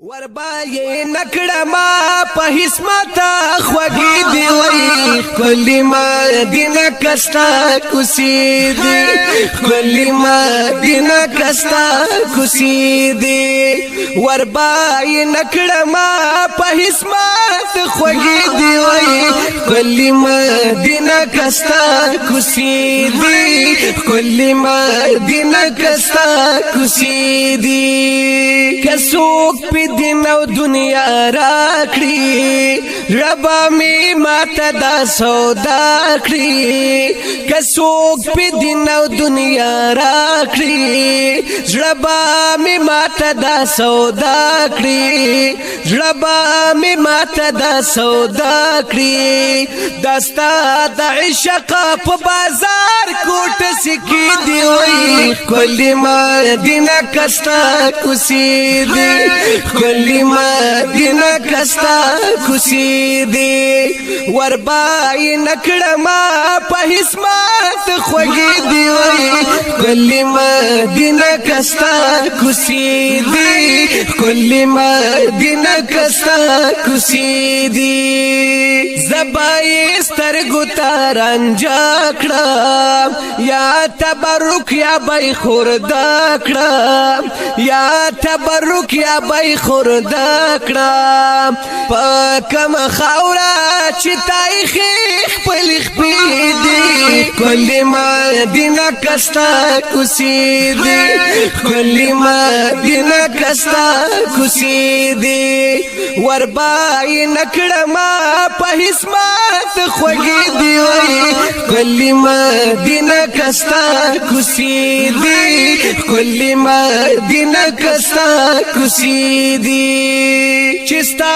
وربای نکړما په حسمت خوږی دی وای کلی مدینه کستا کوسی دی کلی مدینه کستا کوسی دی وربای نکړما په حسمت خوږی دی وای کلی مدینه کستا کوسی دی کلی مدینه کستا کوسی دی کسوک پی دین او دنیا راکړي ربا می ماته دا سودا کړي کڅوک په دین او دنیا راکړي ربا می ماته دا سودا کړي ربا می ماته دا سودا کړي دستا د عشق په بازار کوټ سکی دی وای کلی مدینه کستا کوسی دی کلی مدینه کستا کوسی دی وربای نکړما په حسمت خوږی دی وای کلی مدینه کستا کوسی دی کلی مدینه کستا کوسی دی زبای سترګو ترنجا کړه یا تبرک یا بای خوردا کړه یا تبرک یا بای خوردا کړه پکم خاورا چې تاریخ خپل خپل دی کلی مدینه کستا کوسی دی کلی مدینه کستا کوسی دی وربای نکړما په حسمت خوږی دی وای کلی مدینه کستا کوسی دی کلی مدینه کستا کوسی دی چستا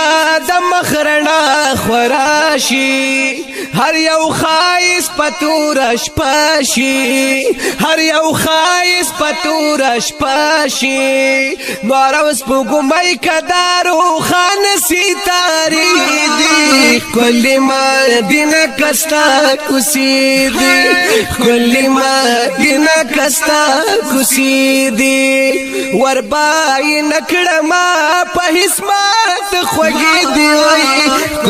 د مخرنا خوراشی هر یو خایس پتورش پاشی هر یو خایس پتورش پاشی نوروس پوگمای کدارو خان سیتاری دی کلی مدینه کستا کوسی دی کلی مدینه کستا کوسی دی وربای نکړما په حسمت خوږی دی وای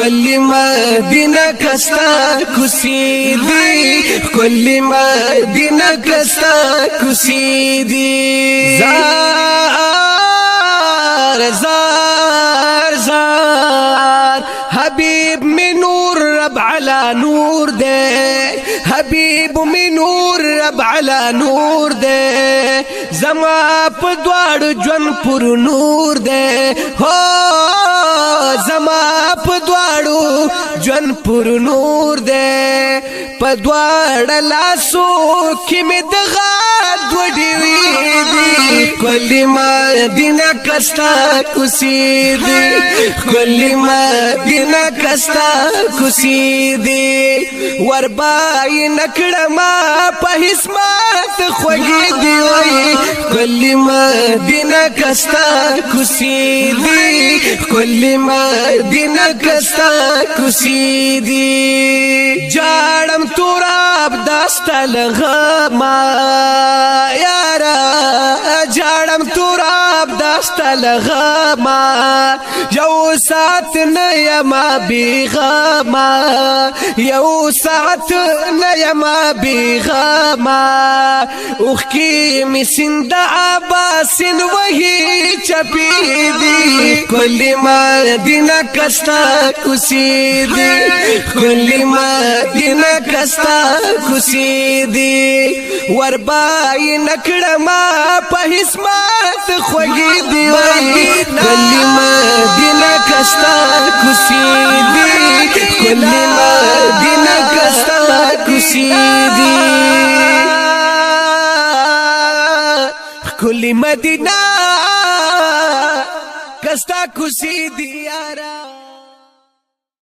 کلی مدینه کستا کوسی دی کلی مدینه کستا کوسی دی زار زار زار حبیب می نور رب علی نور دے حبیب می نور رب علی نور دے زما په دواړو ژوند پر نور دے هو زما په دواړو ژوند پر نور دے په دواړه لاسو کې مې دغه دوړې وې دي کلی مدینه کستا کوسی دی کلی مدینه کستا کوسی دی وربای نکړما په حسمت خوږی دی وای کلی مدینه کستا کوسی دی کلی مدینه کستا کوسی دی جاړم توراب داستا لغما یارا جاړم توراب داستا لغما یو ساعت نه یما بیغما یو ساعت نه یما بیغما اوخ کی می سند عباسن وਹੀ چپی دی کلی مدینه کستا کوسی دی کلی مدینه کستا کوسی دی وربای نکړما په حسمت خوږی دی وای کلی مدینه کستا کوسی دی کلی مدینه کستا کوسی دی کلی مدینه کستا کوسی دی یارا